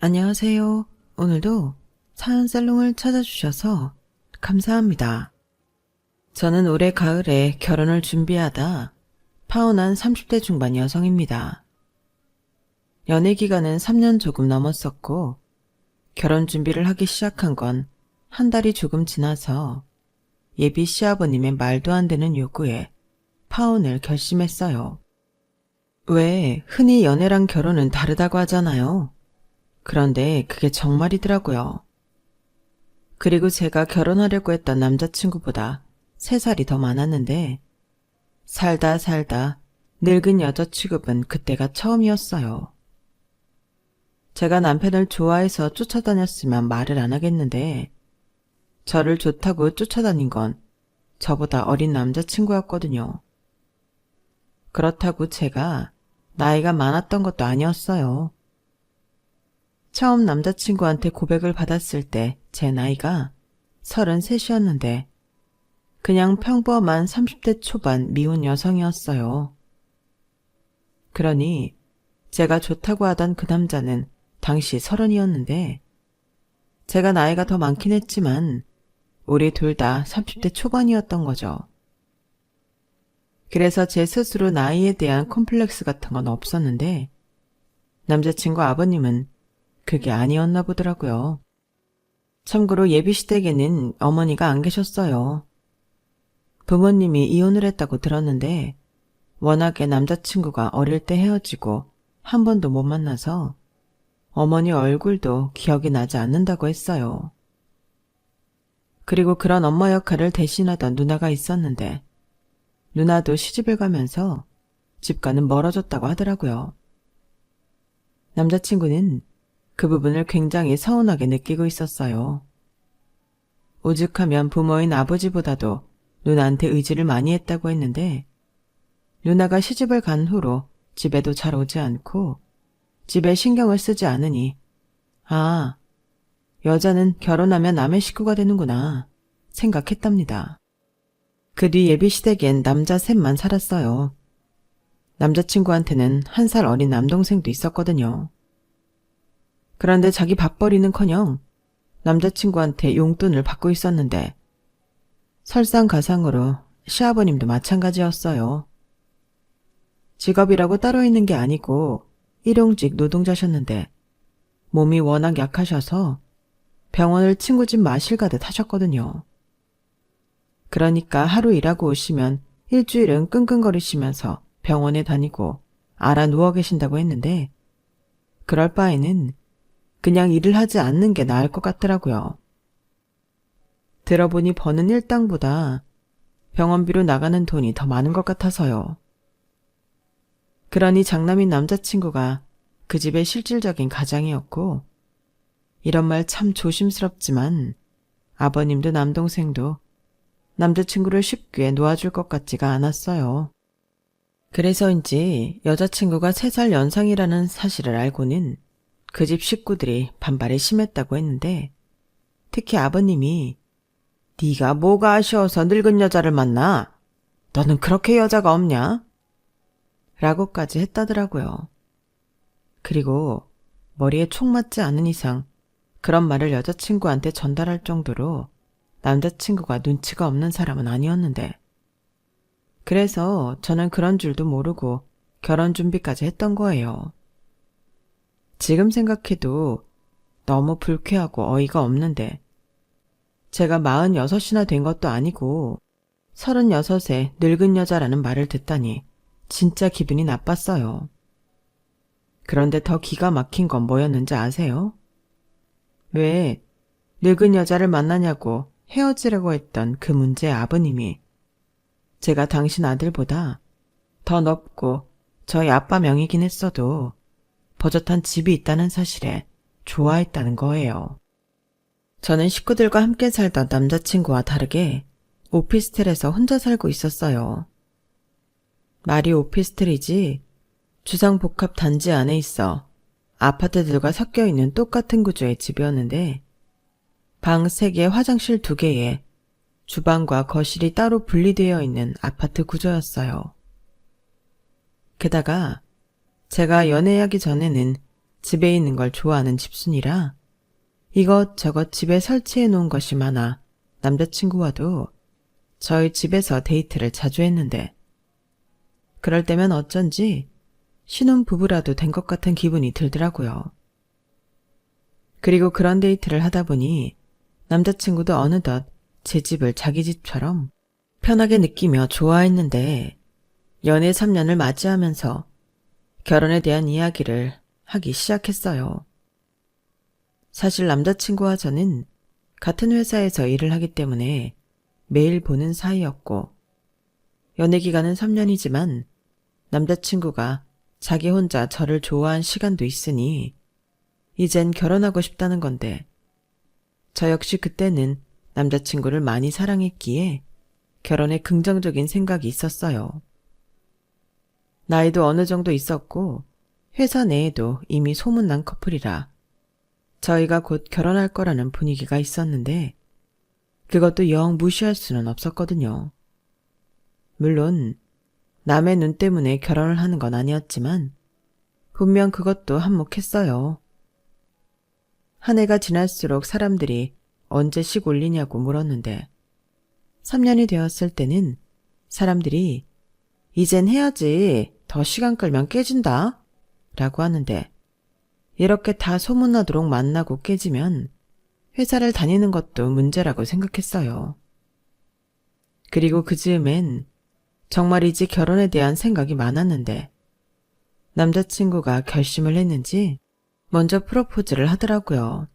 안녕하세요. 오늘도 사연살롱을 찾아주셔서 감사합니다. 저는 올해 가을에 결혼을 준비하다 파혼한 30대 중반 여성입니다. 연애 기간은 3년 조금 넘었었고 결혼 준비를 하기 시작한 건 한 달이 조금 지나서 예비 시아버님의 말도 안 되는 요구에 파혼을 결심했어요. 왜 흔히 연애랑 결혼은 다르다고 하잖아요. 그런데 그게 정말이더라고요. 그리고 제가 결혼하려고 했던 남자친구보다 3살이 더 많았는데 살다 늙은 여자 취급은 그때가 처음이었어요. 제가 남편을 좋아해서 쫓아다녔으면 말을 안 하겠는데 저를 좋다고 쫓아다닌 건 저보다 어린 남자친구였거든요. 그렇다고 제가 나이가 많았던 것도 아니었어요. 처음 남자친구한테 고백을 받았을 때 제 나이가 33이었는데 그냥 평범한 30대 초반 미혼 여성이었어요. 그러니 제가 좋다고 하던 그 남자는 당시 30이었는데 제가 나이가 더 많긴 했지만 우리 둘 다 30대 초반이었던 거죠. 그래서 제 스스로 나이에 대한 콤플렉스 같은 건 없었는데 남자친구 아버님은 그게 아니었나 보더라고요. 참고로 예비시댁에는 어머니가 안 계셨어요. 부모님이 이혼을 했다고 들었는데 워낙에 남자친구가 어릴 때 헤어지고 한 번도 못 만나서 어머니 얼굴도 기억이 나지 않는다고 했어요. 그리고 그런 엄마 역할을 대신하던 누나가 있었는데 누나도 시집을 가면서 집과는 멀어졌다고 하더라고요. 남자친구는 그 부분을 굉장히 서운하게 느끼고 있었어요. 오죽하면 부모인 아버지보다도 누나한테 의지를 많이 했다고 했는데 누나가 시집을 간 후로 집에도 잘 오지 않고 집에 신경을 쓰지 않으니 아, 여자는 결혼하면 남의 식구가 되는구나 생각했답니다. 그 뒤 예비시댁엔 남자 셋만 살았어요. 남자친구한테는 1살 어린 남동생도 있었거든요. 그런데 자기 밥벌이는커녕 남자친구한테 용돈을 받고 있었는데 설상가상으로 시아버님도 마찬가지였어요. 직업이라고 따로 있는 게 아니고 일용직 노동자셨는데 몸이 워낙 약하셔서 병원을 친구 집 마실 가듯 하셨거든요. 그러니까 하루 일하고 오시면 일주일은 끙끙거리시면서 병원에 다니고 알아 누워 계신다고 했는데 그럴 바에는 그냥 일을 하지 않는 게 나을 것 같더라고요. 들어보니 버는 일당보다 병원비로 나가는 돈이 더 많은 것 같아서요. 그러니 장남인 남자친구가 그 집의 실질적인 가장이었고 이런 말 참 조심스럽지만 아버님도 남동생도 남자친구를 쉽게 놓아줄 것 같지가 않았어요. 그래서인지 여자친구가 3살 연상이라는 사실을 알고는 그 집 식구들이 반발이 심했다고 했는데 특히 아버님이 네가 뭐가 아쉬워서 늙은 여자를 만나? 너는 그렇게 여자가 없냐? 라고까지 했다더라고요. 그리고 머리에 총 맞지 않은 이상 그런 말을 여자친구한테 전달할 정도로 남자친구가 눈치가 없는 사람은 아니었는데 그래서 저는 그런 줄도 모르고 결혼 준비까지 했던 거예요. 지금 생각해도 너무 불쾌하고 어이가 없는데 제가 46이나 된 것도 아니고 36에 늙은 여자라는 말을 듣다니 진짜 기분이 나빴어요. 그런데 더 기가 막힌 건 뭐였는지 아세요? 왜 늙은 여자를 만나냐고 헤어지라고 했던 그 문제의 아버님이 제가 당신 아들보다 더 넓고 저희 아빠 명이긴 했어도 버젓한 집이 있다는 사실에 좋아했다는 거예요. 저는 식구들과 함께 살던 남자친구와 다르게 오피스텔에서 혼자 살고 있었어요. 말이 오피스텔이지 주상복합 단지 안에 있어 아파트들과 섞여 있는 똑같은 구조의 집이었는데 방 3개, 화장실 2개에 주방과 거실이 따로 분리되어 있는 아파트 구조였어요. 게다가 제가 연애하기 전에는 집에 있는 걸 좋아하는 집순이라 이것저것 집에 설치해 놓은 것이 많아 남자친구와도 저희 집에서 데이트를 자주 했는데 그럴 때면 어쩐지 신혼부부라도 된 것 같은 기분이 들더라고요. 그리고 그런 데이트를 하다 보니 남자친구도 어느덧 제 집을 자기 집처럼 편하게 느끼며 좋아했는데 연애 3년을 맞이하면서 결혼에 대한 이야기를 하기 시작했어요. 사실 남자친구와 저는 같은 회사에서 일을 하기 때문에 매일 보는 사이였고 연애 기간은 3년이지만 남자친구가 자기 혼자 저를 좋아한 시간도 있으니 이젠 결혼하고 싶다는 건데 저 역시 그때는 남자친구를 많이 사랑했기에 결혼에 긍정적인 생각이 있었어요. 나이도 어느 정도 있었고 회사 내에도 이미 소문난 커플이라 저희가 곧 결혼할 거라는 분위기가 있었는데 그것도 영 무시할 수는 없었거든요. 물론 남의 눈 때문에 결혼을 하는 건 아니었지만 분명 그것도 한몫했어요. 한 해가 지날수록 사람들이 언제 식 올리냐고 물었는데 3년이 되었을 때는 사람들이 이젠 해야지 더 시간 끌면 깨진다 라고 하는데 이렇게 다 소문나도록 만나고 깨지면 회사를 다니는 것도 문제라고 생각했어요. 그리고 그 즈음엔 정말이지 결혼에 대한 생각이 많았는데 남자친구가 결심을 했는지 먼저 프로포즈를 하더라고요.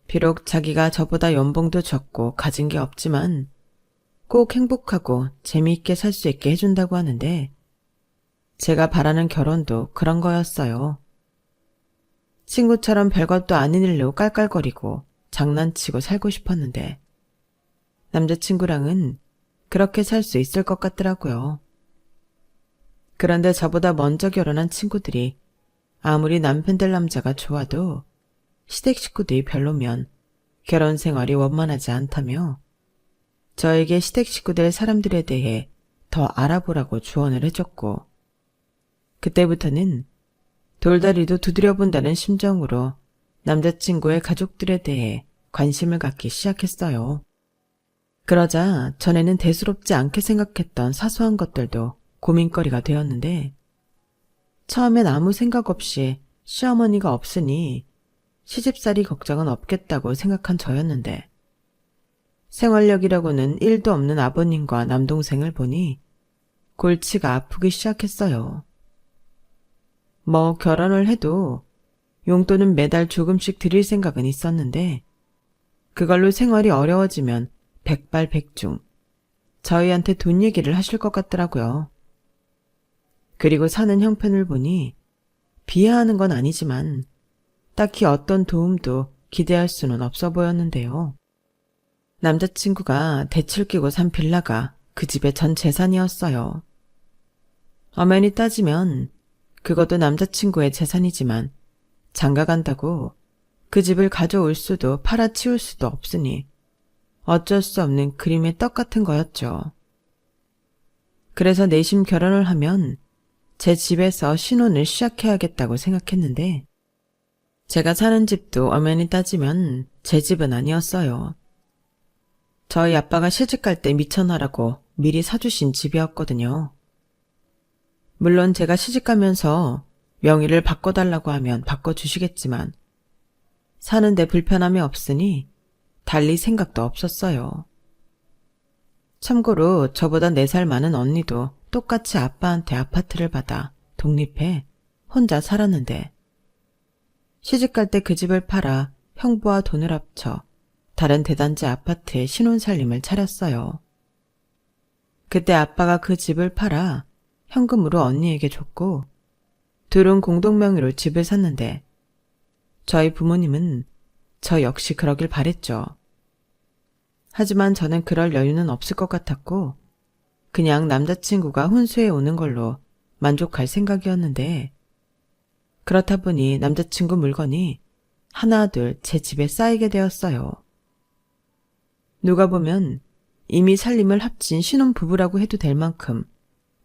비록 자기가 저보다 연봉도 적고 가진 게 없지만 꼭 행복하고 재미있게 살 수 있게 해준다고 하는데 제가 바라는 결혼도 그런 거였어요. 친구처럼 별것도 아닌 일로 깔깔거리고 장난치고 살고 싶었는데 남자친구랑은 그렇게 살 수 있을 것 같더라고요. 그런데 저보다 먼저 결혼한 친구들이 아무리 남편 될 남자가 좋아도 시댁 식구들이 별로면 결혼 생활이 원만하지 않다며 저에게 시댁 식구 될 사람들에 대해 더 알아보라고 조언을 해줬고 그때부터는 돌다리도 두드려본다는 심정으로 남자친구의 가족들에 대해 관심을 갖기 시작했어요. 그러자 전에는 대수롭지 않게 생각했던 사소한 것들도 고민거리가 되었는데 처음엔 아무 생각 없이 시어머니가 없으니 시집살이 걱정은 없겠다고 생각한 저였는데 생활력이라고는 1도 없는 아버님과 남동생을 보니 골치가 아프기 시작했어요. 뭐 결혼을 해도 용돈은 매달 조금씩 드릴 생각은 있었는데 그걸로 생활이 어려워지면 백발백중 저희한테 돈 얘기를 하실 것 같더라고요. 그리고 사는 형편을 보니 비하하는 건 아니지만 딱히 어떤 도움도 기대할 수는 없어 보였는데요. 남자친구가 대출 끼고 산 빌라가 그 집의 전 재산이었어요. 엄연히 따지면 그것도 남자친구의 재산이지만 장가간다고 그 집을 가져올 수도 팔아치울 수도 없으니 어쩔 수 없는 그림의 떡 같은 거였죠. 그래서 내심 결혼을 하면 제 집에서 신혼을 시작해야겠다고 생각했는데 제가 사는 집도 엄연히 따지면 제 집은 아니었어요. 저희 아빠가 시집갈 때 미천하라고 미리 사주신 집이었거든요. 물론 제가 시집가면서 명의를 바꿔달라고 하면 바꿔주시겠지만 사는데 불편함이 없으니 달리 생각도 없었어요. 참고로 저보다 4살 많은 언니도 똑같이 아빠한테 아파트를 받아 독립해 혼자 살았는데 시집갈 때 그 집을 팔아 형부와 돈을 합쳐 다른 대단지 아파트에 신혼살림을 차렸어요. 그때 아빠가 그 집을 팔아 현금으로 언니에게 줬고 둘은 공동명의로 집을 샀는데 저희 부모님은 저 역시 그러길 바랬죠. 하지만 저는 그럴 여유는 없을 것 같았고 그냥 남자친구가 혼수해 오는 걸로 만족할 생각이었는데 그렇다 보니 남자친구 물건이 하나둘 제 집에 쌓이게 되었어요. 누가 보면 이미 살림을 합친 신혼부부라고 해도 될 만큼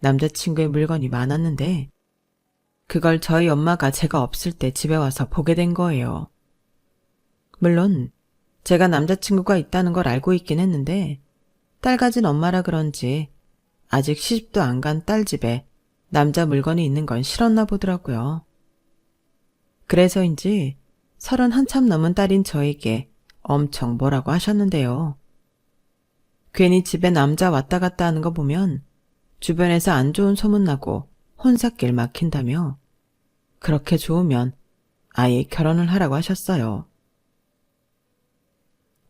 남자친구의 물건이 많았는데 그걸 저희 엄마가 제가 없을 때 집에 와서 보게 된 거예요. 물론 제가 남자친구가 있다는 걸 알고 있긴 했는데 딸 가진 엄마라 그런지 아직 시집도 안 간 딸 집에 남자 물건이 있는 건 싫었나 보더라고요. 그래서인지 30 한참 넘은 딸인 저에게 엄청 뭐라고 하셨는데요. 괜히 집에 남자 왔다 갔다 하는 거 보면 주변에서 안 좋은 소문나고 혼삿길 막힌다며 그렇게 좋으면 아예 결혼을 하라고 하셨어요.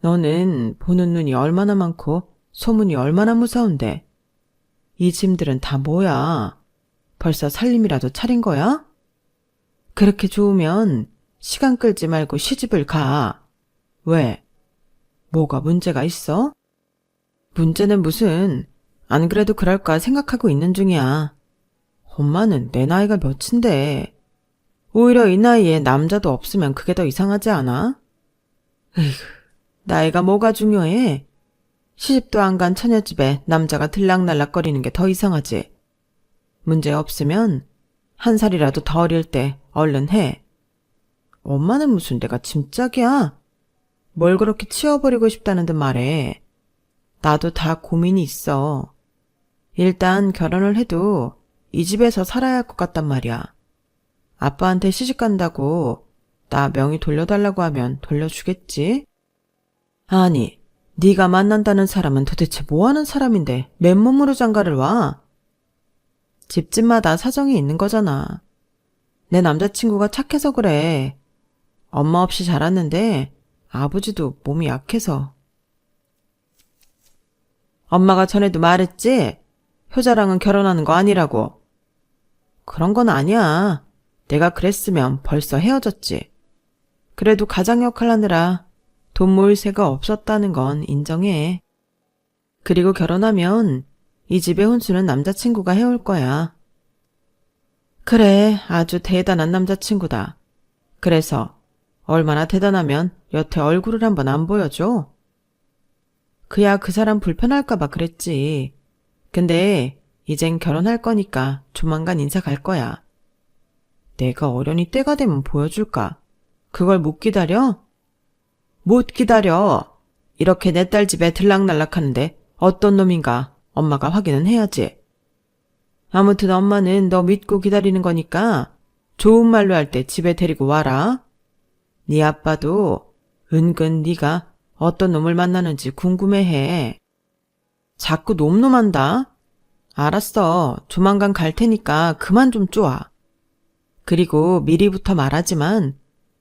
너는 보는 눈이 얼마나 많고 소문이 얼마나 무서운데 이 짐들은 다 뭐야? 벌써 살림이라도 차린 거야? 그렇게 좋으면 시간 끌지 말고 시집을 가. 왜? 뭐가 문제가 있어? 문제는 무슨, 안 그래도 그럴까 생각하고 있는 중이야. 엄마는 내 나이가 몇인데. 오히려 이 나이에 남자도 없으면 그게 더 이상하지 않아? 에휴, 나이가 뭐가 중요해? 시집도 안 간 처녀집에 남자가 들락날락거리는 게 더 이상하지. 문제 없으면 한 살이라도 더 어릴 때 얼른 해. 엄마는 무슨 내가 짐짝이야? 뭘 그렇게 치워버리고 싶다는 듯 말해. 나도 다 고민이 있어. 일단 결혼을 해도 이 집에서 살아야 할 것 같단 말이야. 아빠한테 시집간다고 나 명의 돌려달라고 하면 돌려주겠지? 아니, 네가 만난다는 사람은 도대체 뭐하는 사람인데 맨몸으로 장가를 와? 집집마다 사정이 있는 거잖아. 내 남자친구가 착해서 그래. 엄마 없이 자랐는데 아버지도 몸이 약해서. 엄마가 전에도 말했지? 효자랑은 결혼하는 거 아니라고. 그런 건 아니야. 내가 그랬으면 벌써 헤어졌지. 그래도 가장 역할 하느라 돈 모을 새가 없었다는 건 인정해. 그리고 결혼하면 이 집의 혼수는 남자친구가 해올 거야. 그래, 아주 대단한 남자친구다. 그래서 얼마나 대단하면 여태 얼굴을 한번 안 보여줘? 그야 그 사람 불편할까봐 그랬지. 근데 이젠 결혼할 거니까 조만간 인사 갈 거야. 내가 어련히 때가 되면 보여줄까? 그걸 못 기다려? 못 기다려. 이렇게 내 딸 집에 들락날락하는데 어떤 놈인가 엄마가 확인은 해야지. 아무튼 엄마는 너 믿고 기다리는 거니까 좋은 말로 할 때 집에 데리고 와라. 네 아빠도 은근 네가 어떤 놈을 만나는지 궁금해해. 자꾸 놈놈한다. 알았어. 조만간 갈 테니까 그만 좀 쪼아. 그리고 미리부터 말하지만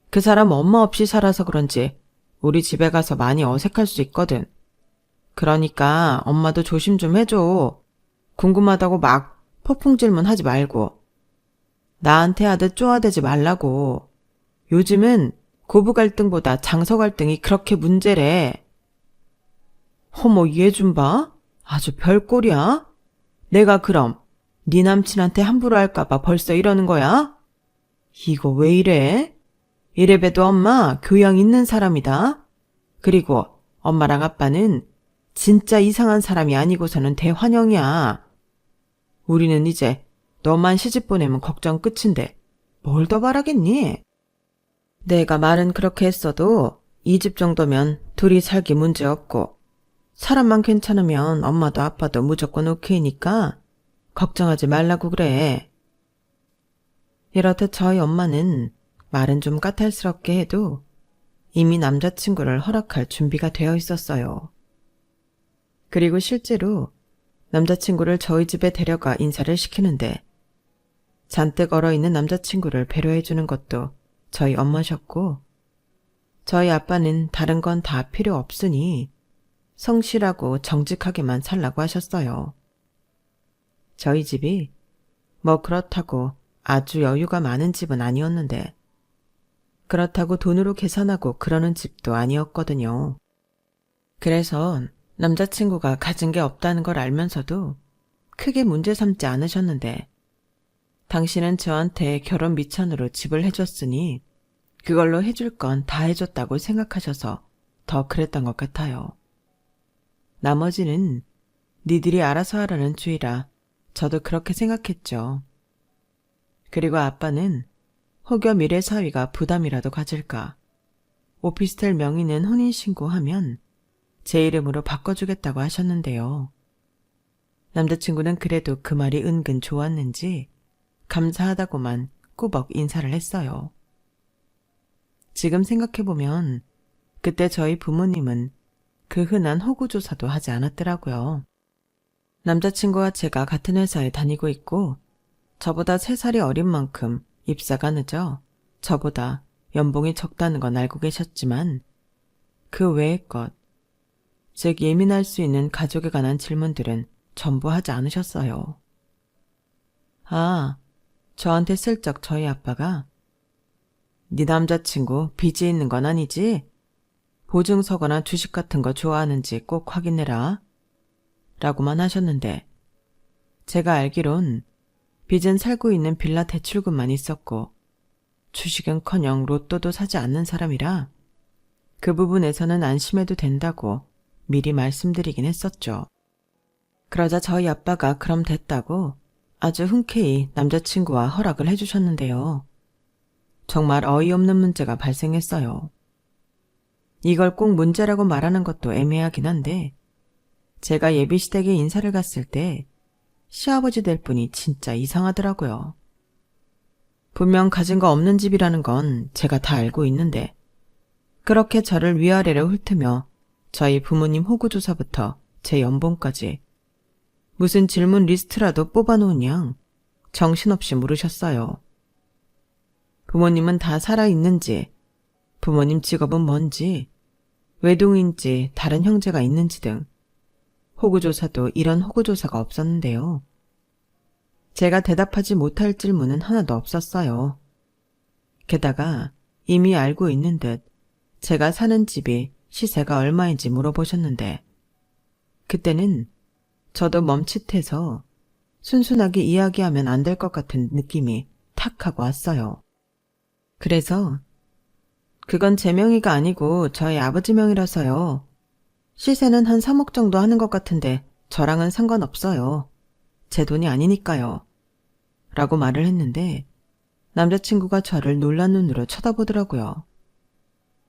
그 사람 엄마 없이 살아서 그런지 우리 집에 가서 많이 어색할 수 있거든. 그러니까 엄마도 조심 좀 해줘. 궁금하다고 막 폭풍질문 하지 말고. 나한테 하듯 쪼아대지 말라고. 요즘은 고부 갈등보다 장서 갈등이 그렇게 문제래. 어머, 얘 좀 봐. 아주 별꼴이야. 내가 그럼 네 남친한테 함부로 할까봐 벌써 이러는 거야? 이거 왜 이래? 이래봬도 엄마 교양 있는 사람이다. 그리고 엄마랑 아빠는 진짜 이상한 사람이 아니고서는 대환영이야. 우리는 이제 너만 시집 보내면 걱정 끝인데 뭘 더 바라겠니? 내가 말은 그렇게 했어도 이 집 정도면 둘이 살기 문제없고 사람만 괜찮으면 엄마도 아빠도 무조건 오케이니까 걱정하지 말라고 그래. 이렇듯 저희 엄마는 말은 좀 까탈스럽게 해도 이미 남자친구를 허락할 준비가 되어 있었어요. 그리고 실제로 남자친구를 저희 집에 데려가 인사를 시키는데 잔뜩 얼어있는 남자친구를 배려해주는 것도 저희 엄마셨고 저희 아빠는 다른 건 다 필요 없으니 성실하고 정직하게만 살라고 하셨어요. 저희 집이 뭐 그렇다고 아주 여유가 많은 집은 아니었는데 그렇다고 돈으로 계산하고 그러는 집도 아니었거든요. 그래서 남자친구가 가진 게 없다는 걸 알면서도 크게 문제 삼지 않으셨는데 당신은 저한테 결혼 미천으로 집을 해줬으니 그걸로 해줄 건 다 해줬다고 생각하셔서 더 그랬던 것 같아요. 나머지는 니들이 알아서 하라는 주의라 저도 그렇게 생각했죠. 그리고 아빠는 혹여 미래 사위가 부담이라도 가질까 오피스텔 명의는 혼인신고하면 제 이름으로 바꿔주겠다고 하셨는데요. 남자친구는 그래도 그 말이 은근 좋았는지 감사하다고만 꾸벅 인사를 했어요. 지금 생각해보면 그때 저희 부모님은 그 흔한 호구조사도 하지 않았더라고요. 남자친구와 제가 같은 회사에 다니고 있고 저보다 3살이 어린 만큼 입사가 늦어 저보다 연봉이 적다는 건 알고 계셨지만 그 외의 것, 즉 예민할 수 있는 가족에 관한 질문들은 전부 하지 않으셨어요. 아, 저한테 슬쩍 저희 아빠가 네 남자친구 빚이 있는 건 아니지? 보증서거나 주식 같은 거 좋아하는지 꼭 확인해라. 라고만 하셨는데 제가 알기론 빚은 살고 있는 빌라 대출금만 있었고 주식은커녕 로또도 사지 않는 사람이라 그 부분에서는 안심해도 된다고 미리 말씀드리긴 했었죠. 그러자 저희 아빠가 그럼 됐다고 아주 흔쾌히 남자친구와 허락을 해주셨는데요. 정말 어이없는 문제가 발생했어요. 이걸 꼭 문제라고 말하는 것도 애매하긴 한데 제가 예비시댁에 인사를 갔을 때 시아버지 될 분이 진짜 이상하더라고요. 분명 가진 거 없는 집이라는 건 제가 다 알고 있는데 그렇게 저를 위아래로 훑으며 저희 부모님 호구조사부터 제 연봉까지 무슨 질문 리스트라도 뽑아놓은 양 정신없이 물으셨어요. 부모님은 다 살아있는지, 부모님 직업은 뭔지, 외동인지 다른 형제가 있는지 등 호구조사도 이런 호구조사가 없었는데요. 제가 대답하지 못할 질문은 하나도 없었어요. 게다가 이미 알고 있는 듯 제가 사는 집이 시세가 얼마인지 물어보셨는데 그때는 저도 멈칫해서 순순하게 이야기하면 안 될 것 같은 느낌이 탁 하고 왔어요. 그래서 그건 제 명의가 아니고 저희 아버지 명이라서요. 시세는 한 3억 정도 하는 것 같은데 저랑은 상관없어요. 제 돈이 아니니까요. 라고 말을 했는데 남자친구가 저를 놀란 눈으로 쳐다보더라고요.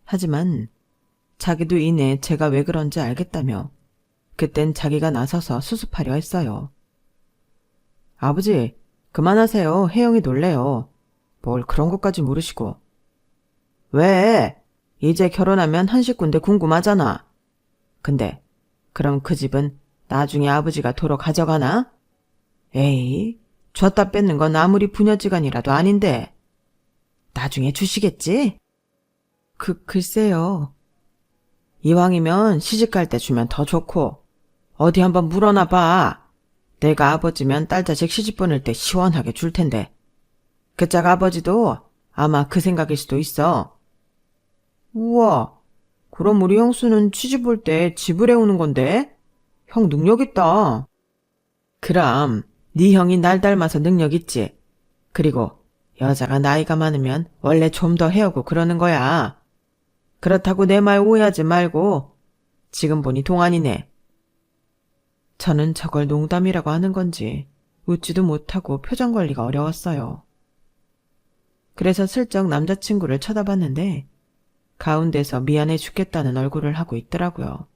하지만 자기도 이내 제가 왜 그런지 알겠다며 그땐 자기가 나서서 수습하려 했어요. 아버지, 그만하세요. 혜영이 놀래요. 뭘 그런 것까지 모르시고. 왜? 이제 결혼하면 한 식구인데 궁금하잖아. 근데 그럼 그 집은 나중에 아버지가 도로 가져가나? 에이, 줬다 뺏는 건 아무리 부녀지간이라도 아닌데. 나중에 주시겠지? 글쎄요. 이왕이면 시집갈 때 주면 더 좋고 어디 한번 물어나 봐. 내가 아버지면 딸 자식 시집 보낼 때 시원하게 줄 텐데. 그 짝 아버지도 아마 그 생각일 수도 있어. 우와, 그럼 우리 형수는 시집 올 때 집을 해오는 건데? 형 능력 있다. 그럼 네 형이 날 닮아서 능력 있지. 그리고 여자가 나이가 많으면 원래 좀 더 해오고 그러는 거야. 그렇다고 내 말 오해하지 말고. 지금 보니 동안이네. 저는 저걸 농담이라고 하는 건지 웃지도 못하고 표정 관리가 어려웠어요. 그래서 슬쩍 남자친구를 쳐다봤는데 가운데서 미안해 죽겠다는 얼굴을 하고 있더라고요.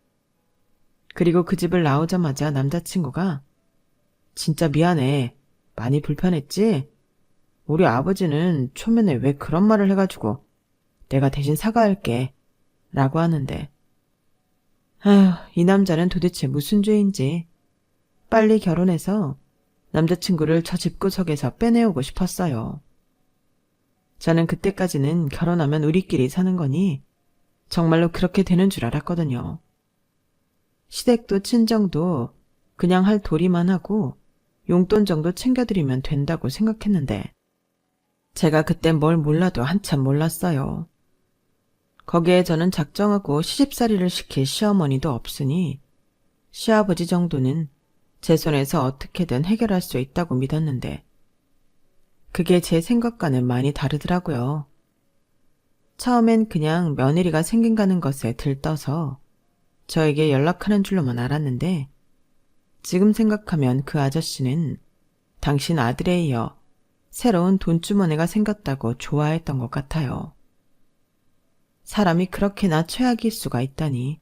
그리고 그 집을 나오자마자 남자친구가 진짜 미안해. 많이 불편했지? 우리 아버지는 초면에 왜 그런 말을 해가지고 내가 대신 사과할게. 라고 하는데 아휴, 이 남자는 도대체 무슨 죄인지 빨리 결혼해서 남자친구를 저 집구석에서 빼내오고 싶었어요. 저는 그때까지는 결혼하면 우리끼리 사는 거니 정말로 그렇게 되는 줄 알았거든요. 시댁도 친정도 그냥 할 도리만 하고 용돈 정도 챙겨드리면 된다고 생각했는데 제가 그때 뭘 몰라도 한참 몰랐어요. 거기에 저는 작정하고 시집살이를 시킬 시어머니도 없으니 시아버지 정도는 제 손에서 어떻게든 해결할 수 있다고 믿었는데 그게 제 생각과는 많이 다르더라고요. 처음엔 그냥 며느리가 생긴다는 것에 들떠서 저에게 연락하는 줄로만 알았는데 지금 생각하면 그 아저씨는 당신 아들에 이어 새로운 돈주머니가 생겼다고 좋아했던 것 같아요. 사람이 그렇게나 최악일 수가 있다니.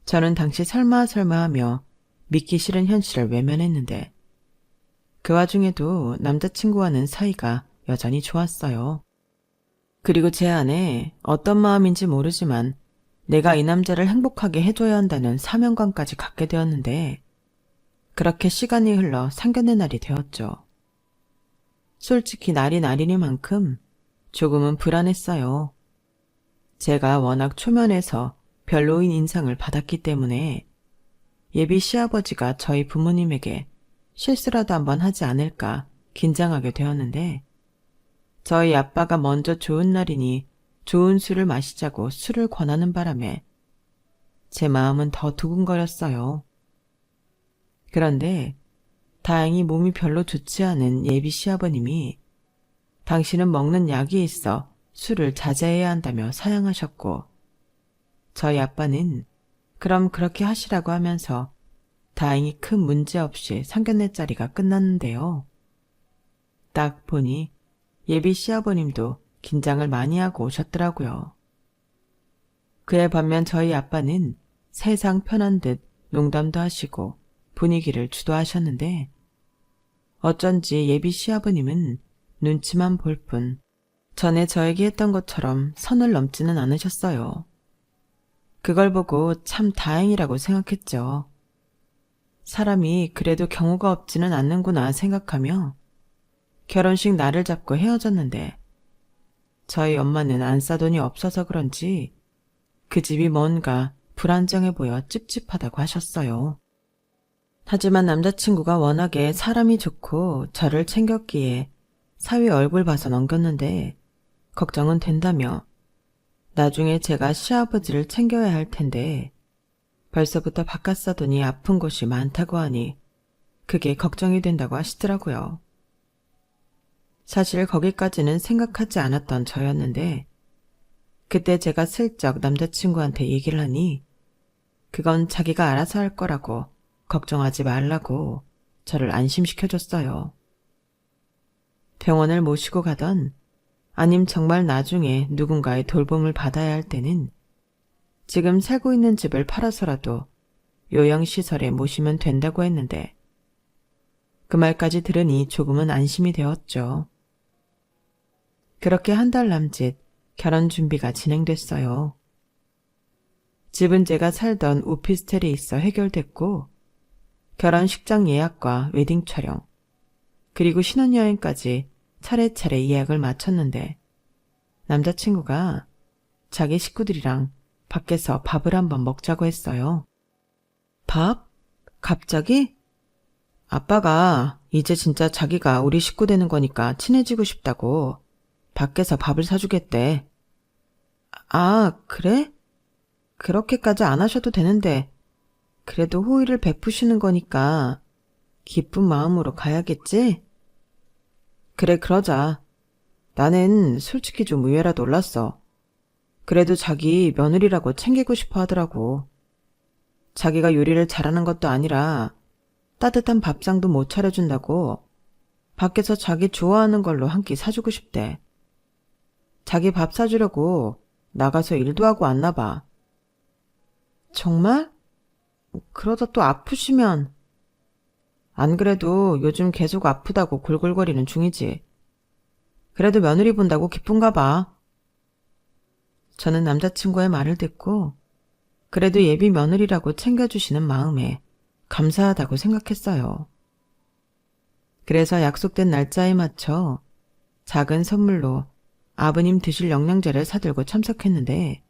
저는 당시 설마 하며 믿기 싫은 현실을 외면했는데 그 와중에도 남자친구와는 사이가 여전히 좋았어요. 그리고 제 안에 어떤 마음인지 모르지만 내가 이 남자를 행복하게 해줘야 한다는 사명감까지 갖게 되었는데 그렇게 시간이 흘러 상견례 날이 되었죠. 솔직히 날이 날이니만큼 조금은 불안했어요. 제가 워낙 초면에서 별로인 인상을 받았기 때문에 예비 시아버지가 저희 부모님에게 실수라도 한번 하지 않을까 긴장하게 되었는데 저희 아빠가 먼저 좋은 날이니 좋은 술을 마시자고 술을 권하는 바람에 제 마음은 더 두근거렸어요. 그런데 다행히 몸이 별로 좋지 않은 예비 시아버님이 당신은 먹는 약이 있어 술을 자제해야 한다며 사양하셨고 저희 아빠는 그럼 그렇게 하시라고 하면서 다행히 큰 문제 없이 상견례 자리가 끝났는데요. 딱 보니 예비 시아버님도 긴장을 많이 하고 오셨더라고요. 그에 반면 저희 아빠는 세상 편한 듯 농담도 하시고 분위기를 주도하셨는데 어쩐지 예비 시아버님은 눈치만 볼 뿐 전에 저에게 했던 것처럼 선을 넘지는 않으셨어요. 그걸 보고 참 다행이라고 생각했죠. 사람이 그래도 경우가 없지는 않는구나 생각하며 결혼식 날을 잡고 헤어졌는데 저희 엄마는 안 싸돈이 없어서 그런지 그 집이 뭔가 불안정해 보여 찝찝하다고 하셨어요. 하지만 남자친구가 워낙에 사람이 좋고 저를 챙겼기에 사위 얼굴 봐서 넘겼는데 걱정은 된다며 나중에 제가 시아버지를 챙겨야 할 텐데 벌써부터 바깥 싸돈이 아픈 곳이 많다고 하니 그게 걱정이 된다고 하시더라고요. 사실 거기까지는 생각하지 않았던 저였는데 그때 제가 슬쩍 남자친구한테 얘기를 하니 그건 자기가 알아서 할 거라고 걱정하지 말라고 저를 안심시켜줬어요. 병원을 모시고 가던 아님 정말 나중에 누군가의 돌봄을 받아야 할 때는 지금 살고 있는 집을 팔아서라도 요양시설에 모시면 된다고 했는데 그 말까지 들으니 조금은 안심이 되었죠. 그렇게 한 달 남짓 결혼 준비가 진행됐어요. 집은 제가 살던 오피스텔에 있어 해결됐고 결혼식장 예약과 웨딩 촬영 그리고 신혼여행까지 차례차례 예약을 마쳤는데 남자친구가 자기 식구들이랑 밖에서 밥을 한번 먹자고 했어요. 밥? 갑자기? 아빠가 이제 진짜 자기가 우리 식구 되는 거니까 친해지고 싶다고 밖에서 밥을 사주겠대. 아, 그래? 그렇게까지 안 하셔도 되는데 그래도 호의를 베푸시는 거니까 기쁜 마음으로 가야겠지? 그래, 그러자. 나는 솔직히 좀 의외라 놀랐어. 그래도 자기 며느리라고 챙기고 싶어 하더라고. 자기가 요리를 잘하는 것도 아니라 따뜻한 밥상도 못 차려준다고 밖에서 자기 좋아하는 걸로 한 끼 사주고 싶대. 자기 밥 사주려고 나가서 일도 하고 왔나 봐. 정말? 그러다 또 아프시면. 안 그래도 요즘 계속 아프다고 골골거리는 중이지. 그래도 며느리 본다고 기쁜가 봐. 저는 남자친구의 말을 듣고 그래도 예비 며느리라고 챙겨주시는 마음에 감사하다고 생각했어요. 그래서 약속된 날짜에 맞춰 작은 선물로 아버님 드실 영양제를 사들고 참석했는데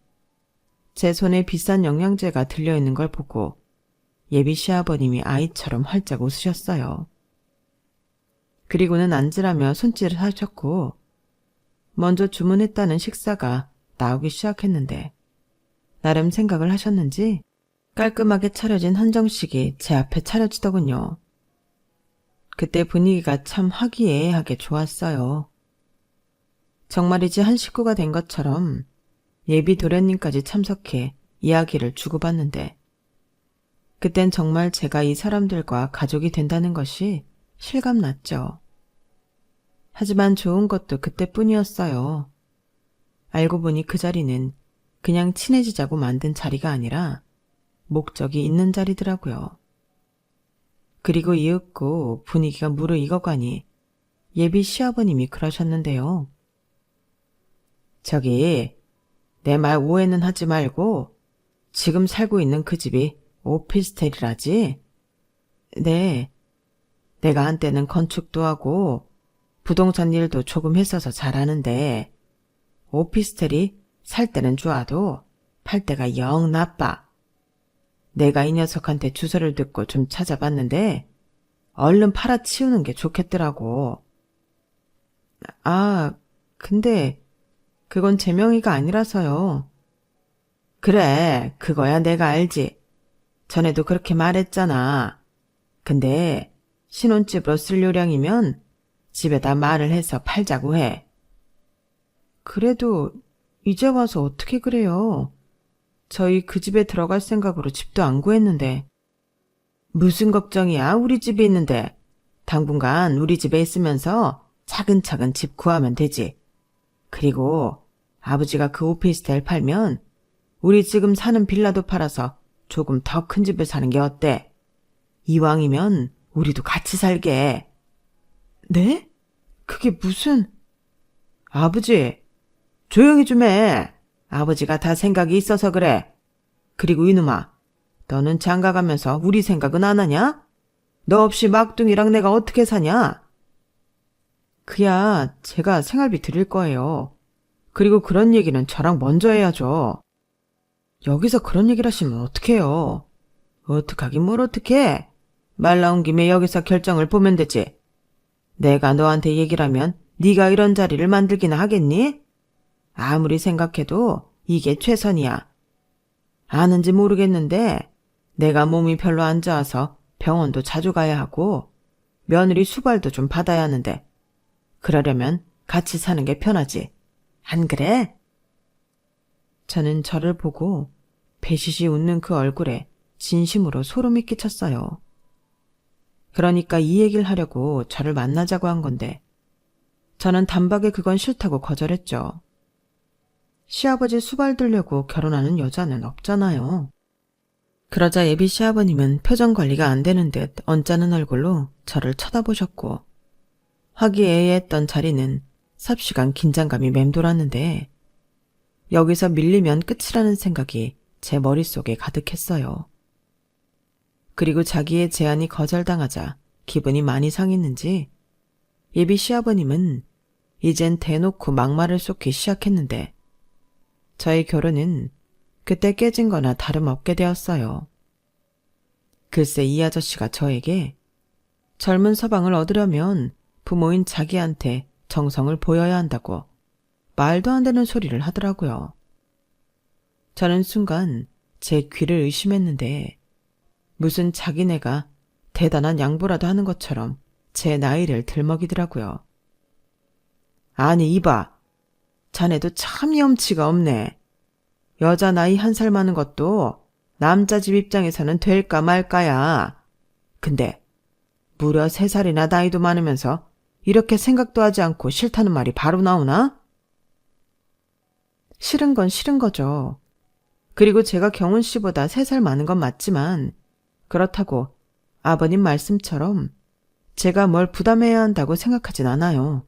제 손에 비싼 영양제가 들려있는 걸 보고 예비 시아버님이 아이처럼 활짝 웃으셨어요. 그리고는 앉으라며 손질을 하셨고 먼저 주문했다는 식사가 나오기 시작했는데 나름 생각을 하셨는지 깔끔하게 차려진 한정식이 제 앞에 차려지더군요. 그때 분위기가 참 화기애애하게 좋았어요. 정말이지 한 식구가 된 것처럼 예비 도련님까지 참석해 이야기를 주고받는데 그땐 정말 제가 이 사람들과 가족이 된다는 것이 실감났죠. 하지만 좋은 것도 그때뿐이었어요. 알고 보니 그 자리는 그냥 친해지자고 만든 자리가 아니라 목적이 있는 자리더라고요. 그리고 이윽고 분위기가 무르익어가니 예비 시아버님이 그러셨는데요. 저기, 내 말 오해는 하지 말고 지금 살고 있는 그 집이 오피스텔이라지? 네, 내가 한때는 건축도 하고 부동산 일도 조금 했어서 잘하는데 오피스텔이 살 때는 좋아도 팔 때가 영 나빠. 내가 이 녀석한테 주소를 듣고 좀 찾아봤는데 얼른 팔아치우는 게 좋겠더라고. 아, 근데 그건 제 명의가 아니라서요. 그래, 그거야 내가 알지. 전에도 그렇게 말했잖아. 근데 신혼집으로 쓸 요량이면 집에다 말을 해서 팔자고 해. 그래도 이제 와서 어떻게 그래요? 저희 그 집에 들어갈 생각으로 집도 안 구했는데. 무슨 걱정이야, 우리 집에 있는데. 당분간 우리 집에 있으면서 차근차근 집 구하면 되지. 그리고 아버지가 그 오피스텔 팔면 우리 지금 사는 빌라도 팔아서 조금 더 큰 집을 사는 게 어때? 이왕이면 우리도 같이 살게. 네? 그게 무슨... 아버지, 조용히 좀 해. 아버지가 다 생각이 있어서 그래. 그리고 이놈아, 너는 장가가면서 우리 생각은 안 하냐? 너 없이 막둥이랑 내가 어떻게 사냐? 그야 제가 생활비 드릴 거예요. 그리고 그런 얘기는 저랑 먼저 해야죠. 여기서 그런 얘기를 하시면 어떡해요? 어떡하긴 뭘 어떡해? 말 나온 김에 여기서 결정을 보면 되지. 내가 너한테 얘기를 하면 네가 이런 자리를 만들기나 하겠니? 아무리 생각해도 이게 최선이야. 아는지 모르겠는데 내가 몸이 별로 안 좋아서 병원도 자주 가야 하고 며느리 수발도 좀 받아야 하는데 그러려면 같이 사는 게 편하지. 안 그래? 저는 저를 보고 배시시 웃는 그 얼굴에 진심으로 소름이 끼쳤어요. 그러니까 이 얘기를 하려고 저를 만나자고 한 건데 저는 단박에 그건 싫다고 거절했죠. 시아버지 수발 들려고 결혼하는 여자는 없잖아요. 그러자 예비 시아버님은 표정 관리가 안 되는 듯 언짢은 얼굴로 저를 쳐다보셨고 화기애애했던 자리는 삽시간 긴장감이 맴돌았는데 여기서 밀리면 끝이라는 생각이 제 머릿속에 가득했어요. 그리고 자기의 제안이 거절당하자 기분이 많이 상했는지 예비 시아버님은 이젠 대놓고 막말을 쏟기 시작했는데 저의 결혼은 그때 깨진 거나 다름없게 되었어요. 글쎄 이 아저씨가 저에게 젊은 서방을 얻으려면 부모인 자기한테 정성을 보여야 한다고 말도 안 되는 소리를 하더라고요. 저는 순간 제 귀를 의심했는데 무슨 자기네가 대단한 양보라도 하는 것처럼 제 나이를 들먹이더라고요. 아니 이봐, 자네도 참 염치가 없네. 여자 나이 1살 많은 것도 남자 집 입장에서는 될까 말까야. 근데 무려 3살이나 나이도 많으면서 이렇게 생각도 하지 않고 싫다는 말이 바로 나오나? 싫은 건 싫은 거죠. 그리고 제가 경훈 씨보다 3살 많은 건 맞지만 그렇다고 아버님 말씀처럼 제가 뭘 부담해야 한다고 생각하진 않아요.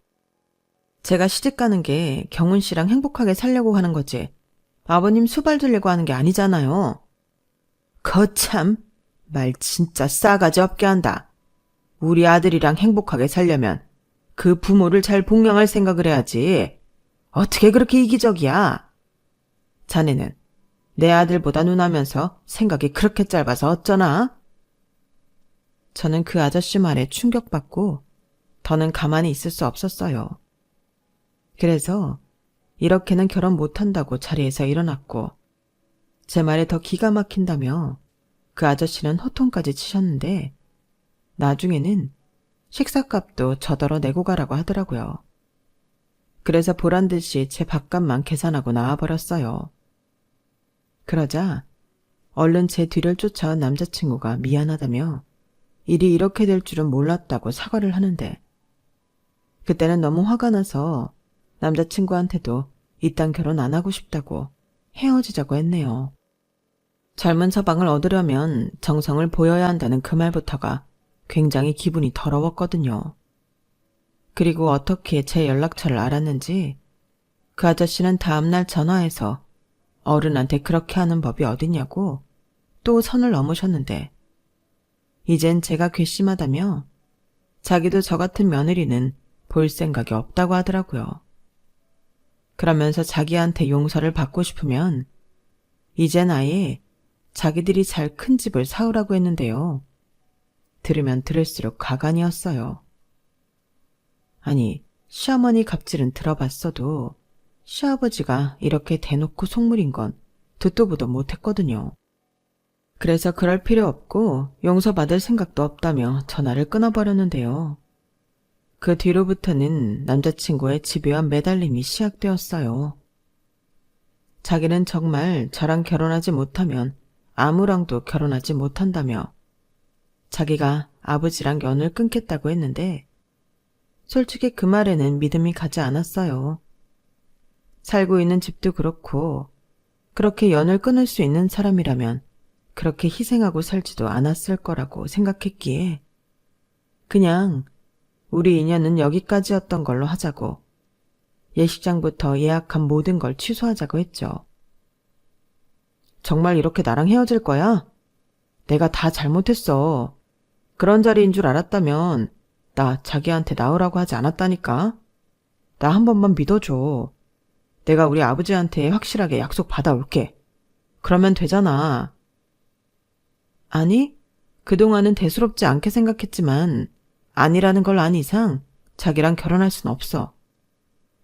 제가 시집가는 게 경훈 씨랑 행복하게 살려고 하는 거지 아버님 수발 들려고 하는 게 아니잖아요. 거참, 말 진짜 싸가지 없게 한다. 우리 아들이랑 행복하게 살려면 그 부모를 잘 복양할 생각을 해야지. 어떻게 그렇게 이기적이야? 자네는 내 아들보다 누나면서 생각이 그렇게 짧아서 어쩌나? 저는 그 아저씨 말에 충격받고 더는 가만히 있을 수 없었어요. 그래서 이렇게는 결혼 못한다고 자리에서 일어났고 제 말에 더 기가 막힌다며 그 아저씨는 호통까지 치셨는데 나중에는 식사값도 저더러 내고 가라고 하더라고요. 그래서 보란듯이 제 밥값만 계산하고 나와버렸어요. 그러자 얼른 제 뒤를 쫓아온 남자친구가 미안하다며 일이 이렇게 될 줄은 몰랐다고 사과를 하는데 그때는 너무 화가 나서 남자친구한테도 이딴 결혼 안 하고 싶다고 헤어지자고 했네요. 젊은 서방을 얻으려면 정성을 보여야 한다는 그 말부터가 굉장히 기분이 더러웠거든요. 그리고 어떻게 제 연락처를 알았는지 그 아저씨는 다음날 전화해서 어른한테 그렇게 하는 법이 어딨냐고 또 선을 넘으셨는데 이젠 제가 괘씸하다며 자기도 저 같은 며느리는 볼 생각이 없다고 하더라고요. 그러면서 자기한테 용서를 받고 싶으면 이젠 아예 자기들이 살 큰 집을 사오라고 했는데요. 들으면 들을수록 가관이었어요. 아니, 시어머니 갑질은 들어봤어도 시아버지가 이렇게 대놓고 속물인 건 듣도 보도 못했거든요. 그래서 그럴 필요 없고 용서받을 생각도 없다며 전화를 끊어버렸는데요. 그 뒤로부터는 남자친구의 집요한 매달림이 시작되었어요. 자기는 정말 저랑 결혼하지 못하면 아무랑도 결혼하지 못한다며 자기가 아버지랑 연을 끊겠다고 했는데 솔직히 그 말에는 믿음이 가지 않았어요. 살고 있는 집도 그렇고 그렇게 연을 끊을 수 있는 사람이라면 그렇게 희생하고 살지도 않았을 거라고 생각했기에 그냥 우리 인연은 여기까지였던 걸로 하자고 예식장부터 예약한 모든 걸 취소하자고 했죠. 정말 이렇게 나랑 헤어질 거야? 내가 다 잘못했어. 그런 자리인 줄 알았다면 나 자기한테 나오라고 하지 않았다니까? 나 한 번만 믿어줘. 내가 우리 아버지한테 확실하게 약속 받아올게. 그러면 되잖아. 아니, 그동안은 대수롭지 않게 생각했지만 아니라는 걸 안 이상 자기랑 결혼할 순 없어.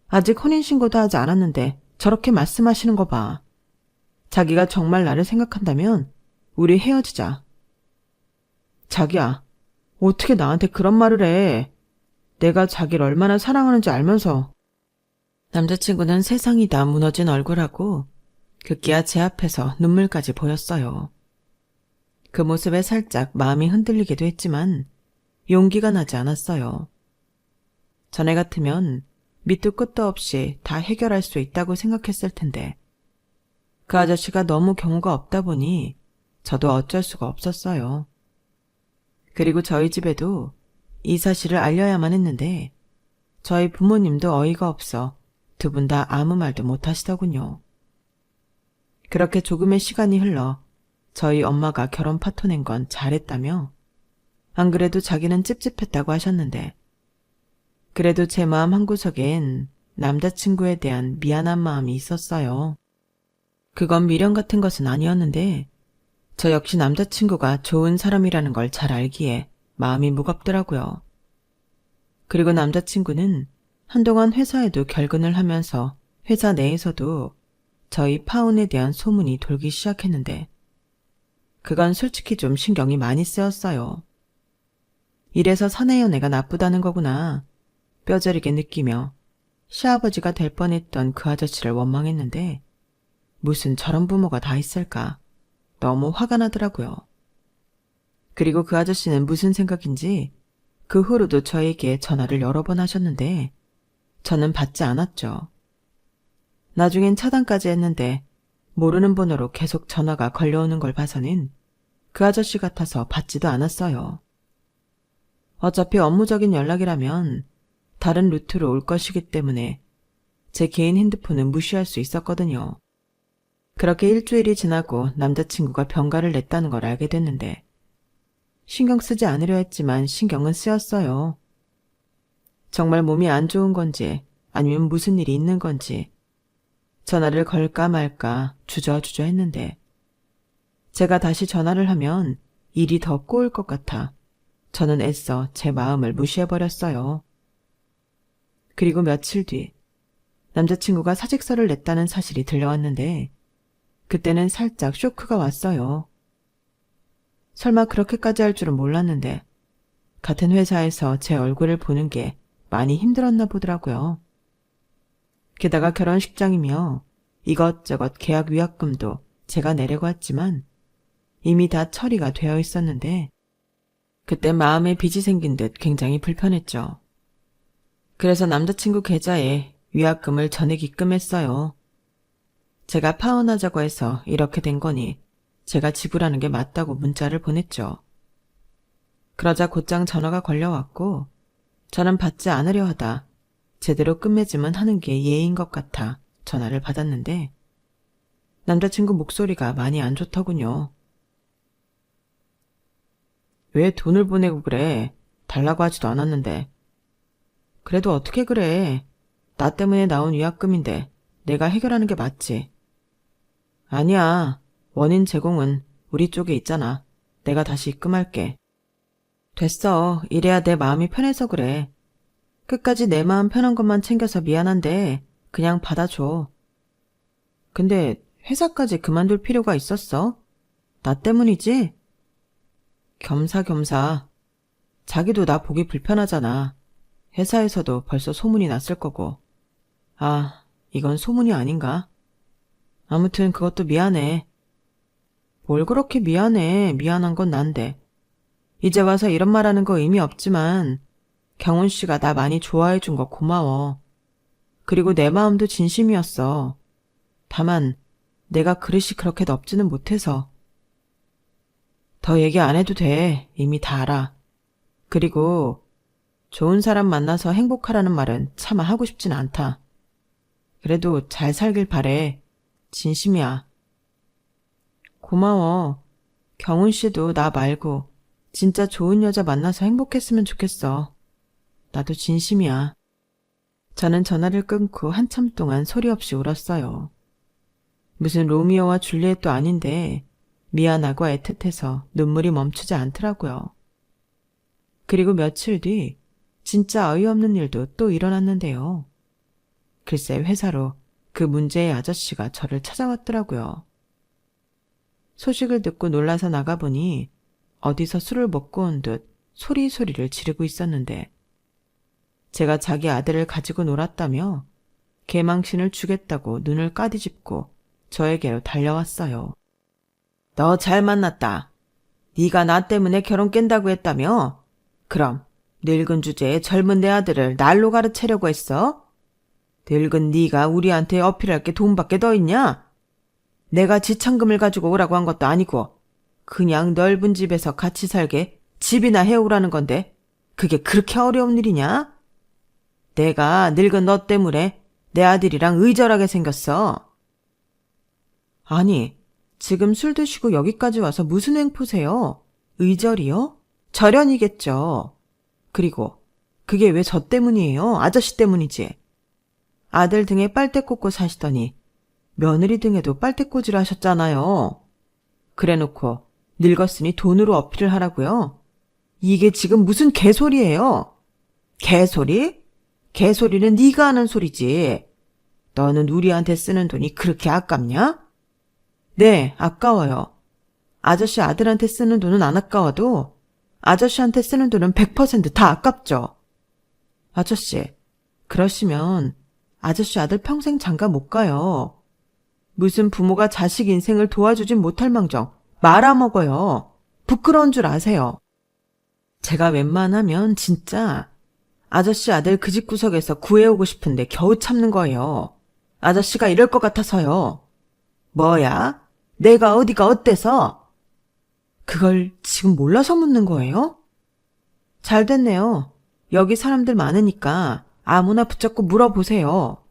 아직 혼인신고도 하지 않았는데 저렇게 말씀하시는 거 봐. 자기가 정말 나를 생각한다면 우리 헤어지자. 자기야, 어떻게 나한테 그런 말을 해. 내가 자기를 얼마나 사랑하는지 알면서. 남자친구는 세상이 다 무너진 얼굴하고 급기야 제 앞에서 눈물까지 보였어요. 그 모습에 살짝 마음이 흔들리기도 했지만 용기가 나지 않았어요. 전에 같으면 밑도 끝도 없이 다 해결할 수 있다고 생각했을 텐데 그 아저씨가 너무 경우가 없다 보니 저도 어쩔 수가 없었어요. 그리고 저희 집에도 이 사실을 알려야만 했는데 저희 부모님도 어이가 없어 두 분 다 아무 말도 못 하시더군요. 그렇게 조금의 시간이 흘러 저희 엄마가 결혼 파토 낸 건 잘했다며 안 그래도 자기는 찝찝했다고 하셨는데 그래도 제 마음 한구석엔 남자친구에 대한 미안한 마음이 있었어요. 그건 미련 같은 것은 아니었는데 저 역시 남자친구가 좋은 사람이라는 걸 잘 알기에 마음이 무겁더라고요. 그리고 남자친구는 한동안 회사에도 결근을 하면서 회사 내에서도 저희 파혼에 대한 소문이 돌기 시작했는데 그건 솔직히 좀 신경이 많이 쓰였어요. 이래서 사내 연애가 나쁘다는 거구나 뼈저리게 느끼며 시아버지가 될 뻔했던 그 아저씨를 원망했는데 무슨 저런 부모가 다 있을까 너무 화가 나더라고요. 그리고 그 아저씨는 무슨 생각인지 그 후로도 저에게 전화를 여러 번 하셨는데 저는 받지 않았죠. 나중엔 차단까지 했는데 모르는 번호로 계속 전화가 걸려오는 걸 봐서는 그 아저씨 같아서 받지도 않았어요. 어차피 업무적인 연락이라면 다른 루트로 올 것이기 때문에 제 개인 핸드폰은 무시할 수 있었거든요. 그렇게 일주일이 지나고 남자친구가 병가를 냈다는 걸 알게 됐는데 신경 쓰지 않으려 했지만 신경은 쓰였어요. 정말 몸이 안 좋은 건지 아니면 무슨 일이 있는 건지 전화를 걸까 말까 주저주저 했는데 제가 다시 전화를 하면 일이 더 꼬일 것 같아 저는 애써 제 마음을 무시해버렸어요. 그리고 며칠 뒤 남자친구가 사직서를 냈다는 사실이 들려왔는데 그때는 살짝 쇼크가 왔어요. 설마 그렇게까지 할 줄은 몰랐는데 같은 회사에서 제 얼굴을 보는 게 많이 힘들었나 보더라고요. 게다가 결혼식장이며 이것저것 계약 위약금도 제가 내려고 했지만 이미 다 처리가 되어 있었는데 그때 마음에 빚이 생긴 듯 굉장히 불편했죠. 그래서 남자친구 계좌에 위약금을 전액 입금했어요. 제가 파혼하자고 해서 이렇게 된 거니 제가 지불하는 게 맞다고 문자를 보냈죠. 그러자 곧장 전화가 걸려왔고 저는 받지 않으려 하다 제대로 끝맺음은 하는 게 예의인 것 같아 전화를 받았는데 남자친구 목소리가 많이 안 좋더군요. 왜 돈을 보내고 그래? 달라고 하지도 않았는데. 그래도 어떻게 그래? 나 때문에 나온 위약금인데 내가 해결하는 게 맞지. 아니야. 원인 제공은 우리 쪽에 있잖아. 내가 다시 입금할게. 됐어. 이래야 내 마음이 편해서 그래. 끝까지 내 마음 편한 것만 챙겨서 미안한데 그냥 받아줘. 근데 회사까지 그만둘 필요가 있었어? 나 때문이지? 겸사겸사. 자기도 나 보기 불편하잖아. 회사에서도 벌써 소문이 났을 거고. 아, 이건 소문이 아닌가? 아무튼 그것도 미안해. 뭘 그렇게 미안해. 미안한 건 난데. 이제 와서 이런 말하는 거 의미 없지만 경훈 씨가 나 많이 좋아해 준 거 고마워. 그리고 내 마음도 진심이었어. 다만 내가 그릇이 그렇게 넓지는 못해서. 더 얘기 안 해도 돼. 이미 다 알아. 그리고 좋은 사람 만나서 행복하라는 말은 차마 하고 싶진 않다. 그래도 잘 살길 바래. 진심이야. 고마워. 경훈 씨도 나 말고 진짜 좋은 여자 만나서 행복했으면 좋겠어. 나도 진심이야. 저는 전화를 끊고 한참 동안 소리 없이 울었어요. 무슨 로미오와 줄리엣도 아닌데 미안하고 애틋해서 눈물이 멈추지 않더라고요. 그리고 며칠 뒤 진짜 어이없는 일도 또 일어났는데요. 글쎄 회사로 그 문제의 아저씨가 저를 찾아왔더라고요. 소식을 듣고 놀라서 나가보니 어디서 술을 먹고 온 듯 소리소리를 지르고 있었는데 제가 자기 아들을 가지고 놀았다며 개망신을 주겠다고 눈을 까디집고 저에게로 달려왔어요. 너 잘 만났다. 네가 나 때문에 결혼 깬다고 했다며? 그럼 늙은 주제에 젊은 내 아들을 날로 가르치려고 했어? 늙은 네가 우리한테 어필할 게 돈밖에 더 있냐? 내가 지참금을 가지고 오라고 한 것도 아니고 그냥 넓은 집에서 같이 살게 집이나 해오라는 건데 그게 그렇게 어려운 일이냐? 내가 늙은 너 때문에 내 아들이랑 의절하게 생겼어. 아니, 지금 술 드시고 여기까지 와서 무슨 횡포세요? 의절이요? 절연이겠죠. 그리고 그게 왜 저 때문이에요? 아저씨 때문이지. 아들 등에 빨대 꽂고 사시더니 며느리 등에도 빨대 꽂으라 하셨잖아요. 그래놓고 늙었으니 돈으로 어필을 하라고요? 이게 지금 무슨 개소리예요? 개소리? 개소리는 네가 하는 소리지. 너는 우리한테 쓰는 돈이 그렇게 아깝냐? 네, 아까워요. 아저씨 아들한테 쓰는 돈은 안 아까워도 아저씨한테 쓰는 돈은 100%다 아깝죠. 아저씨, 그러시면 아저씨 아들 평생 장가 못 가요. 무슨 부모가 자식 인생을 도와주진 못할 망정 말아먹어요. 부끄러운 줄 아세요. 제가 웬만하면 진짜 아저씨 아들 그 집 구석에서 구해오고 싶은데 겨우 참는 거예요. 아저씨가 이럴 것 같아서요. 뭐야? 내가 어디가 어때서? 그걸 지금 몰라서 묻는 거예요? 잘 됐네요. 여기 사람들 많으니까 아무나 붙잡고 물어보세요.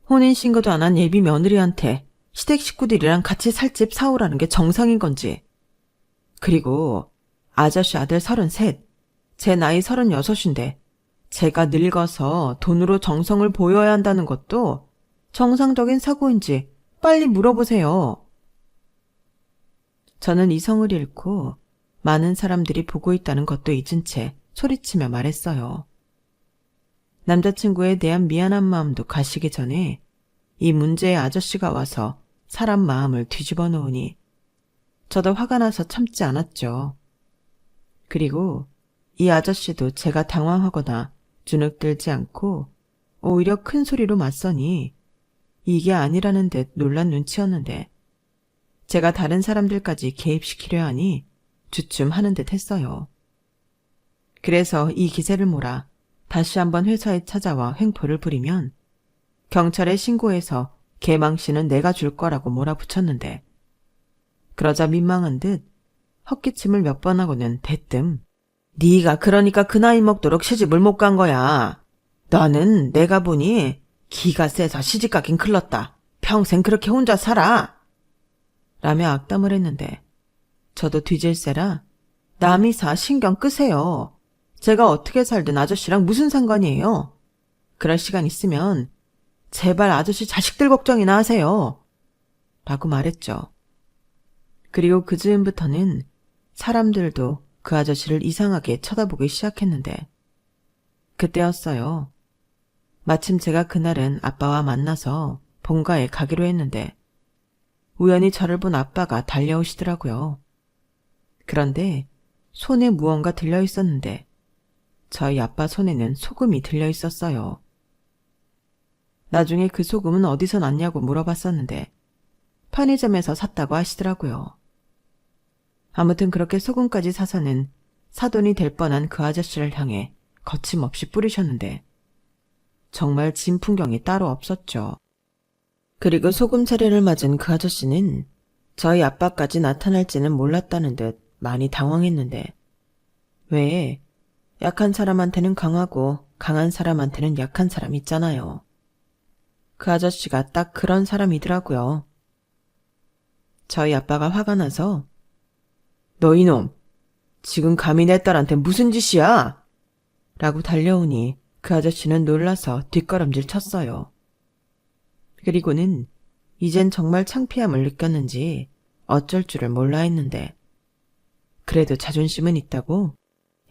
혼인신고도 안 한 예비 며느리한테 시댁 식구들이랑 같이 살 집 사오라는 게 정상인 건지. 그리고 아저씨 아들 33, 제 나이 36인데 제가 늙어서 돈으로 정성을 보여야 한다는 것도 정상적인 사고인지 빨리 물어보세요. 저는 이성을 잃고 많은 사람들이 보고 있다는 것도 잊은 채 소리치며 말했어요. 남자친구에 대한 미안한 마음도 가시기 전에 이 문제의 아저씨가 와서 사람 마음을 뒤집어 놓으니 저도 화가 나서 참지 않았죠. 그리고 이 아저씨도 제가 당황하거나 주눅들지 않고 오히려 큰 소리로 맞서니 이게 아니라는 듯 놀란 눈치였는데 제가 다른 사람들까지 개입시키려 하니 주춤하는 듯 했어요. 그래서 이 기세를 몰아 다시 한번 회사에 찾아와 횡포를 부리면 경찰에 신고해서 개망신은 내가 줄 거라고 몰아붙였는데, 그러자 민망한 듯 헛기침을 몇 번 하고는 대뜸 네가 그러니까 그 나이 먹도록 시집을 못 간 거야. 너는 내가 보니 기가 세서 시집가긴 클렀다. 평생 그렇게 혼자 살아. 라며 악담을 했는데 저도 뒤질세라 남이 사 신경 끄세요. 제가 어떻게 살든 아저씨랑 무슨 상관이에요. 그럴 시간 있으면 제발 아저씨 자식들 걱정이나 하세요. 라고 말했죠. 그리고 그 즈음부터는 사람들도 그 아저씨를 이상하게 쳐다보기 시작했는데 그때였어요. 마침 제가 그날은 아빠와 만나서 본가에 가기로 했는데 우연히 저를 본 아빠가 달려오시더라고요. 그런데 손에 무언가 들려 있었는데 저희 아빠 손에는 소금이 들려 있었어요. 나중에 그 소금은 어디서 났냐고 물어봤었는데 편의점에서 샀다고 하시더라고요. 아무튼 그렇게 소금까지 사서는 사돈이 될 뻔한 그 아저씨를 향해 거침없이 뿌리셨는데 정말 진풍경이 따로 없었죠. 그리고 소금 차례를 맞은 그 아저씨는 저희 아빠까지 나타날지는 몰랐다는 듯 많이 당황했는데 왜 약한 사람한테는 강하고 강한 사람한테는 약한 사람 있잖아요. 그 아저씨가 딱 그런 사람이더라고요. 저희 아빠가 화가 나서 너 이놈, 지금 감히 내 딸한테 무슨 짓이야? 라고 달려오니 그 아저씨는 놀라서 뒷걸음질 쳤어요. 그리고는 이젠 정말 창피함을 느꼈는지 어쩔 줄을 몰라 했는데 그래도 자존심은 있다고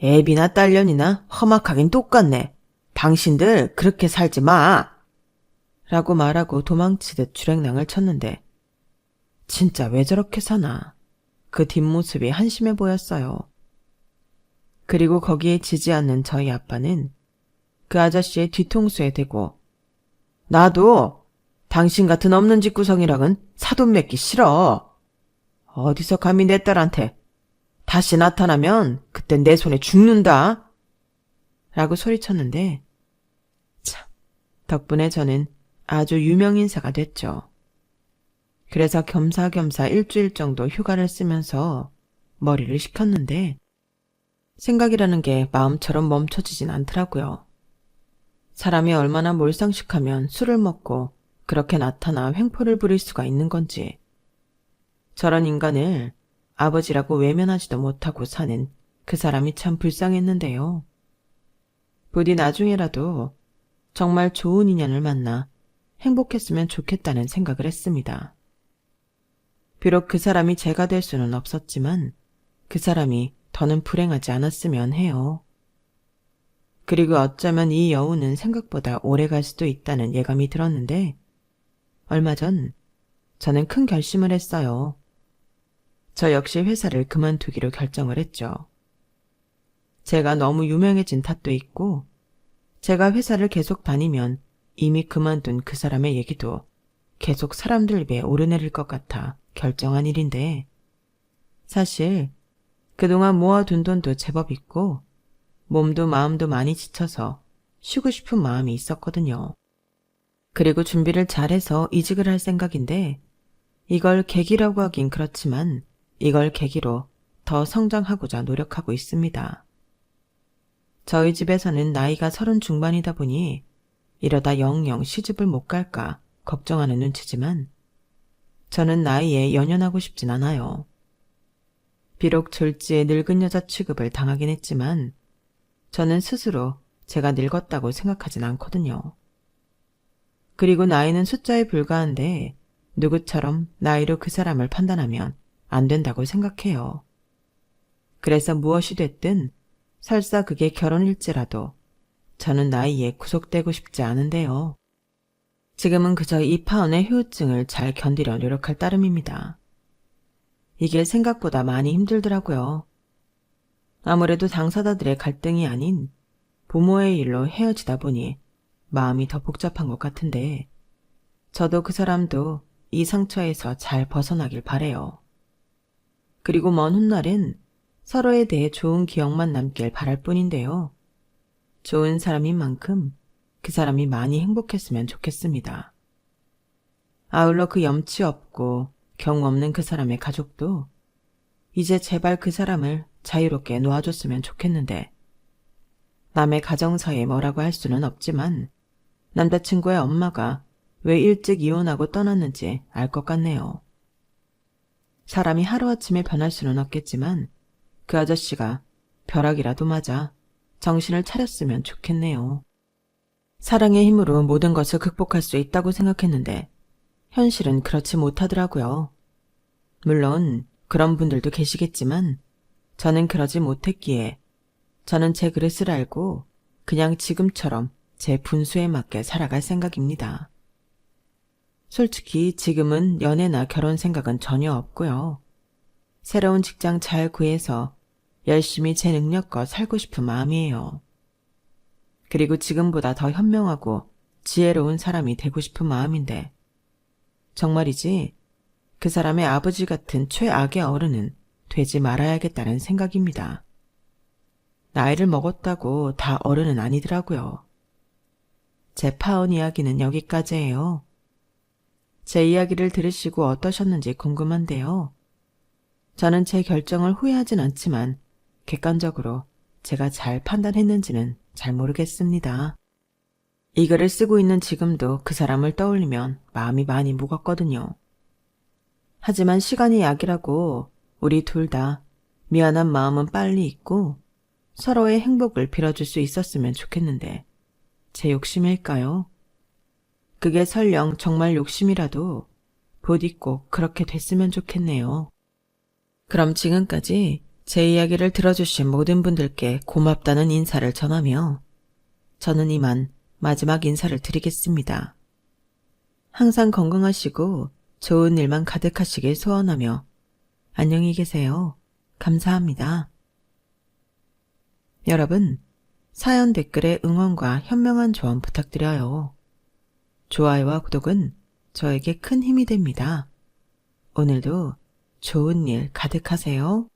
애비나 딸년이나 험악하긴 똑같네. 당신들 그렇게 살지 마. 라고 말하고 도망치듯 주랭랑을 쳤는데 진짜 왜 저렇게 사나. 그 뒷모습이 한심해 보였어요. 그리고 거기에 지지 않는 저희 아빠는 그 아저씨의 뒤통수에 대고 나도 당신 같은 없는 집구성이랑은 사돈 맺기 싫어. 어디서 감히 내 딸한테 다시 나타나면 그땐 내 손에 죽는다. 라고 소리쳤는데 참, 덕분에 저는 아주 유명 인사가 됐죠. 그래서 겸사겸사 일주일 정도 휴가를 쓰면서 머리를 식혔는데 생각이라는 게 마음처럼 멈춰지진 않더라고요. 사람이 얼마나 몰상식하면 술을 먹고 그렇게 나타나 횡포를 부릴 수가 있는 건지. 저런 인간을 아버지라고 외면하지도 못하고 사는 그 사람이 참 불쌍했는데요. 부디 나중에라도 정말 좋은 인연을 만나 행복했으면 좋겠다는 생각을 했습니다. 비록 그 사람이 제가 될 수는 없었지만 그 사람이 더는 불행하지 않았으면 해요. 그리고 어쩌면 이 여우는 생각보다 오래 갈 수도 있다는 예감이 들었는데 얼마 전 저는 큰 결심을 했어요. 저 역시 회사를 그만두기로 결정을 했죠. 제가 너무 유명해진 탓도 있고 제가 회사를 계속 다니면 이미 그만둔 그 사람의 얘기도 계속 사람들 입에 오르내릴 것 같아 결정한 일인데 사실 그동안 모아둔 돈도 제법 있고 몸도 마음도 많이 지쳐서 쉬고 싶은 마음이 있었거든요. 그리고 준비를 잘해서 이직을 할 생각인데 이걸 계기라고 하긴 그렇지만 이걸 계기로 더 성장하고자 노력하고 있습니다. 저희 집에서는 나이가 30 중반이다 보니 이러다 영영 시집을 못 갈까 걱정하는 눈치지만 저는 나이에 연연하고 싶진 않아요. 비록 졸지에 늙은 여자 취급을 당하긴 했지만 저는 스스로 제가 늙었다고 생각하진 않거든요. 그리고 나이는 숫자에 불과한데 누구처럼 나이로 그 사람을 판단하면 안 된다고 생각해요. 그래서 무엇이 됐든 설사 그게 결혼일지라도 저는 나이에 구속되고 싶지 않은데요. 지금은 그저 이 파혼의 후유증을 잘 견디려 노력할 따름입니다. 이게 생각보다 많이 힘들더라고요. 아무래도 당사자들의 갈등이 아닌 부모의 일로 헤어지다 보니 마음이 더 복잡한 것 같은데 저도 그 사람도 이 상처에서 잘 벗어나길 바래요. 그리고 먼 훗날엔 서로에 대해 좋은 기억만 남길 바랄 뿐인데요. 좋은 사람인 만큼 그 사람이 많이 행복했으면 좋겠습니다. 아울러 그 염치 없고 경우 없는 그 사람의 가족도 이제 제발 그 사람을 자유롭게 놓아줬으면 좋겠는데, 남의 가정사에 뭐라고 할 수는 없지만 남자친구의 엄마가 왜 일찍 이혼하고 떠났는지 알 것 같네요. 사람이 하루아침에 변할 수는 없겠지만 그 아저씨가 벼락이라도 맞아 정신을 차렸으면 좋겠네요. 사랑의 힘으로 모든 것을 극복할 수 있다고 생각했는데 현실은 그렇지 못하더라고요. 물론 그런 분들도 계시겠지만 저는 그러지 못했기에 저는 제 그릇을 알고 그냥 지금처럼 제 분수에 맞게 살아갈 생각입니다. 솔직히 지금은 연애나 결혼 생각은 전혀 없고요. 새로운 직장 잘 구해서 열심히 제 능력껏 살고 싶은 마음이에요. 그리고 지금보다 더 현명하고 지혜로운 사람이 되고 싶은 마음인데, 정말이지 그 사람의 아버지 같은 최악의 어른은 되지 말아야겠다는 생각입니다. 나이를 먹었다고 다 어른은 아니더라고요. 제 파혼 이야기는 여기까지예요. 제 이야기를 들으시고 어떠셨는지 궁금한데요. 저는 제 결정을 후회하진 않지만 객관적으로 제가 잘 판단했는지는 잘 모르겠습니다. 이 글을 쓰고 있는 지금도 그 사람을 떠올리면 마음이 많이 무겁거든요. 하지만 시간이 약이라고 우리 둘 다 미안한 마음은 빨리 잊고 서로의 행복을 빌어줄 수 있었으면 좋겠는데, 제 욕심일까요? 그게 설령 정말 욕심이라도 부디 꼭 그렇게 됐으면 좋겠네요. 그럼 지금까지 제 이야기를 들어주신 모든 분들께 고맙다는 인사를 전하며 저는 이만 마지막 인사를 드리겠습니다. 항상 건강하시고 좋은 일만 가득하시길 소원하며 안녕히 계세요. 감사합니다. 여러분, 사연 댓글에 응원과 현명한 조언 부탁드려요. 좋아요와 구독은 저에게 큰 힘이 됩니다. 오늘도 좋은 일 가득하세요.